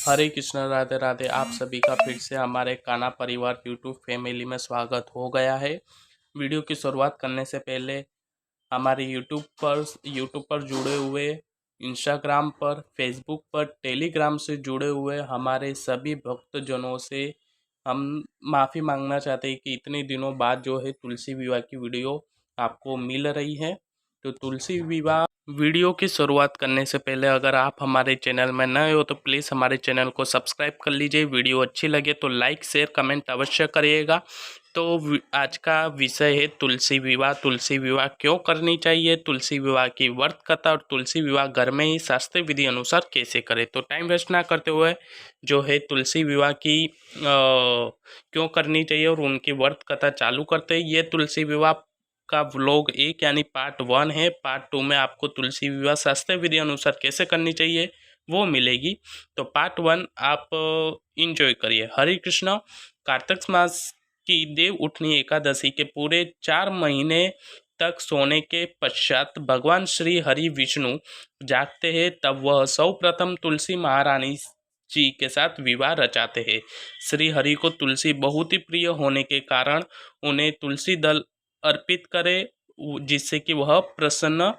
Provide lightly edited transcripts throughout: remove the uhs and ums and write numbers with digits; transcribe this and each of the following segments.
हरे कृष्ण, राधे राधे। आप सभी का फिर से हमारे कान्हा परिवार यूट्यूब फैमिली में स्वागत हो गया है। वीडियो की शुरुआत करने से पहले हमारे यूट्यूब पर जुड़े हुए, इंस्टाग्राम पर, फेसबुक पर, टेलीग्राम से जुड़े हुए हमारे सभी भक्तजनों से हम माफ़ी मांगना चाहते हैं कि इतने दिनों बाद जो है तुलसी विवाह की वीडियो आपको मिल रही है। तो तुलसी विवाह वीडियो की शुरुआत करने से पहले अगर आप हमारे चैनल में नए हो तो प्लीज़ हमारे चैनल को सब्सक्राइब कर लीजिए। वीडियो अच्छी लगे तो लाइक शेयर कमेंट अवश्य करिएगा। तो आज का विषय है तुलसी विवाह। तुलसी विवाह क्यों करनी चाहिए, तुलसी विवाह की व्रत कथा और तुलसी विवाह घर में ही शास्त्रीय विधि अनुसार कैसे करें। तो टाइम वेस्ट ना करते हुए जो है तुलसी विवाह की क्यों करनी चाहिए और उनकी व्रत कथा चालू करते हैं। ये तुलसी विवाह का व्लॉग 1 यानी पार्ट 1 है। पार्ट 2 में आपको तुलसी विवाह शास्त्रीय विधि अनुसार कैसे करनी चाहिए वो मिलेगी। तो पार्ट 1 आप इंजॉय करिए। हरे कृष्ण। कार्तिक मास की देव उठनी एकादशी के पूरे 4 महीने तक सोने के पश्चात भगवान श्री हरि विष्णु जागते हैं, तब वह सर्वप्रथम तुलसी महारानी जी के साथ विवाह रचाते हैं। श्री हरि को तुलसी बहुत ही प्रिय होने के कारण उन्हें तुलसी दल अर्पित करें, जिससे कि वह प्रसन्न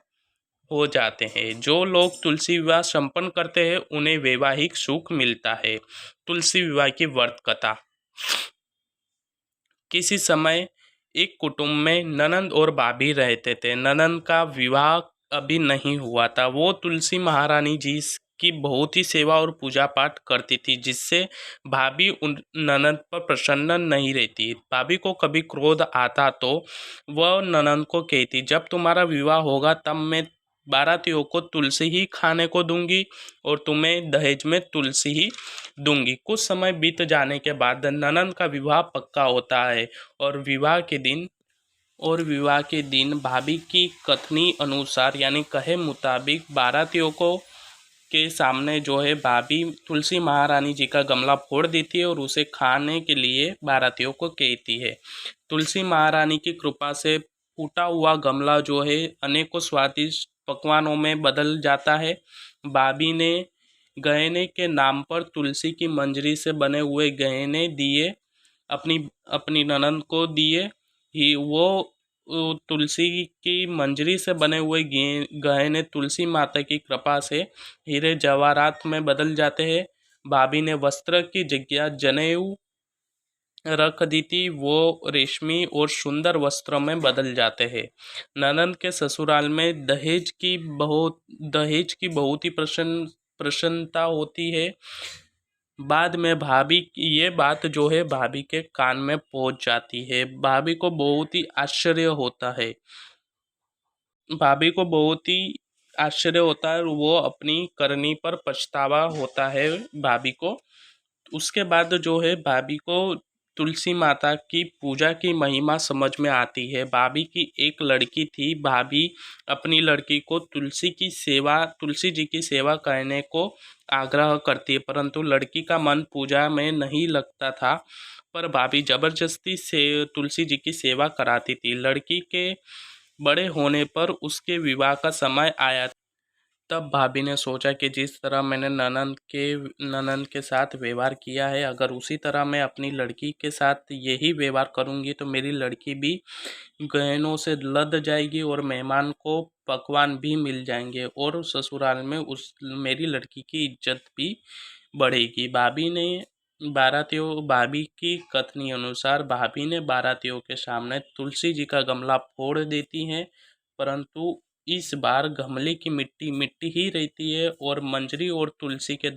हो जाते हैं। जो लोग तुलसी विवाह संपन्न करते हैं उन्हें वैवाहिक सुख मिलता है। तुलसी विवाह की व्रत कथा। किसी समय एक कुटुंब में ननंद और भाभी रहते थे। ननंद का विवाह अभी नहीं हुआ था। वो तुलसी महारानी जी की बहुत ही सेवा और पूजा पाठ करती थी, जिससे भाभी उन ननंद पर प्रसन्न नहीं रहती। भाभी को कभी क्रोध आता तो वह ननंद को कहती, जब तुम्हारा विवाह होगा तब मैं बारातियों को तुलसी ही खाने को दूंगी और तुम्हें दहेज में तुलसी ही दूंगी। कुछ समय बीत जाने के बाद ननंद का विवाह पक्का होता है और विवाह के दिन भाभी की कथनी अनुसार यानी कहे मुताबिक बारातियों को के सामने जो है भाभी तुलसी महारानी जी का गमला फोड़ देती है और उसे खाने के लिए बारातियों को कहती है। तुलसी महारानी की कृपा से फूटा हुआ गमला जो है अनेकों स्वादिष्ट पकवानों में बदल जाता है। भाभी ने गहने के नाम पर तुलसी की मंजरी से बने हुए गहने दिए, अपनी अपनी ननंद को दिए। ही वो तुलसी की मंजरी से बने हुए गहने तुलसी माता की कृपा से हीरे जवाहरात में बदल जाते हैं। भाभी ने वस्त्र की जगह जनेऊ रख दी थी, वो रेशमी और सुंदर वस्त्रों में बदल जाते हैं। ननंद के ससुराल में दहेज की बहुत ही प्रसन्नता होती है। बाद में भाभी की ये बात जो है भाभी के कान में पहुंच जाती है। भाभी को बहुत ही आश्चर्य होता है। भाभी को बहुत ही आश्चर्य होता है और वो अपनी करनी पर पछतावा होता है भाभी को। उसके बाद जो है भाभी को तुलसी माता की पूजा की महिमा समझ में आती है। भाभी की एक लड़की थी। भाभी अपनी लड़की को तुलसी जी की सेवा करने को आग्रह करती है, परंतु लड़की का मन पूजा में नहीं लगता था। पर भाभी जबरदस्ती से तुलसी जी की सेवा कराती थी। लड़की के बड़े होने पर उसके विवाह का समय आया। तब भाभी ने सोचा कि जिस तरह मैंने ननंद के साथ व्यवहार किया है, अगर उसी तरह मैं अपनी लड़की के साथ यही व्यवहार करूंगी तो मेरी लड़की भी गहनों से लद जाएगी और मेहमान को पकवान भी मिल जाएंगे और ससुराल में मेरी लड़की की इज्जत भी बढ़ेगी। भाभी की कथनी अनुसार भाभी ने बारातियों के सामने तुलसी जी का गमला फोड़ देती हैं, परंतु इस बार गमले की मिट्टी मिट्टी ही रहती है और मंजरी और तुलसी के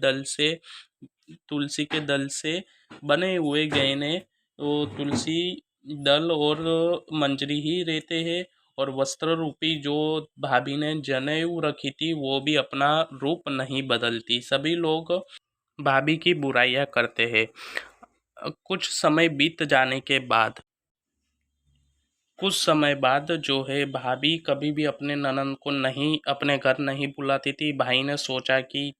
दल से बने हुए गहने वो तुलसी दल और मंजरी ही रहते हैं और वस्त्र रूपी जो भाभी ने जनेऊ रखी थी वो भी अपना रूप नहीं बदलती। सभी लोग भाभी की बुराइयां करते हैं। कुछ समय बाद जो है भाभी कभी भी अपने ननंद को नहीं अपने घर नहीं बुलाती थी। भाई ने सोचा कि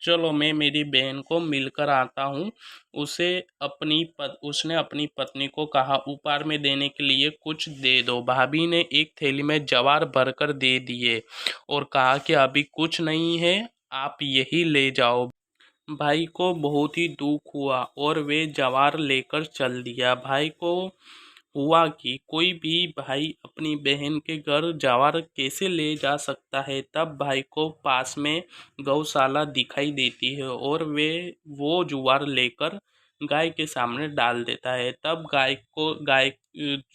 चलो मैं मेरी बहन को मिलकर आता हूँ। उसने अपनी पत्नी को कहा उपहार में देने के लिए कुछ दे दो। भाभी ने एक थैली में जवार भरकर दे दिए और कहा कि अभी कुछ नहीं है, आप यही ले जाओ। भाई को बहुत ही दुख हुआ और वे जवार लेकर चल दिया। भाई को हुआ कि कोई भी भाई अपनी बहन के घर जवार कैसे ले जा सकता है। तब भाई को पास में गौशाला दिखाई देती है और वो जुआर लेकर गाय के सामने डाल देता है। तब गाय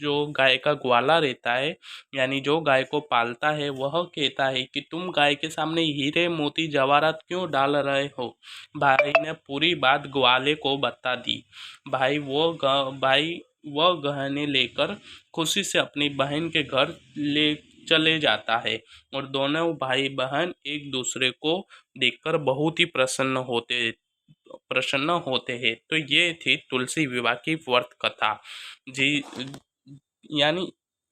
जो गाय का ग्वाला रहता है, यानी जो गाय को पालता है, वह कहता है कि तुम गाय के सामने हीरे मोती जवाहरात क्यों डाल रहे हो। भाई ने पूरी बात ग्वाले को बता दी। भाई वह गहने लेकर खुशी से अपनी बहन के घर ले चले जाता है और दोनों भाई बहन एक दूसरे को देखकर बहुत ही प्रसन्न होते हैं। तो ये थी तुलसी विवाह की व्रत कथा जी। यानी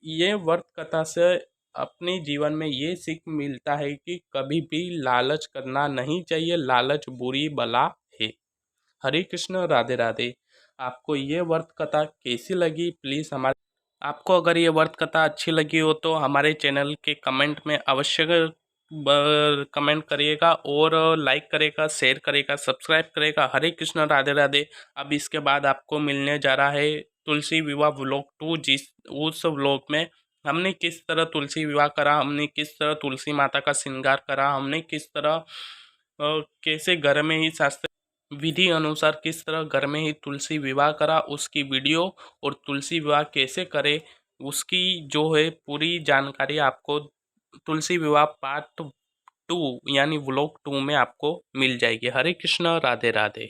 ये व्रत कथा से अपने जीवन में ये सीख मिलता है कि कभी भी लालच करना नहीं चाहिए, लालच बुरी बला है। हरे कृष्ण, राधे राधे। आपको ये व्रत कथा कैसी लगी, प्लीज़ हमारे आपको अगर ये व्रत कथा अच्छी लगी हो तो हमारे चैनल के कमेंट में अवश्य कमेंट करिएगा और लाइक करेगा, शेयर करेगा, सब्सक्राइब करेगा। हरे कृष्ण, राधे राधे। अब इसके बाद आपको मिलने जा रहा है तुलसी विवाह व्लॉग 2, उस व्लॉग में हमने किस तरह तुलसी विवाह करा, हमने किस तरह तुलसी माता का श्रृंगार करा, हमने किस तरह कैसे घर में ही शास्त्र विधि अनुसार किस तरह घर में ही तुलसी विवाह करा, उसकी वीडियो और तुलसी विवाह कैसे करे उसकी जो है पूरी जानकारी आपको तुलसी विवाह पार्ट 2 यानी व्लॉग 2 में आपको मिल जाएगी। हरे कृष्ण, राधे राधे।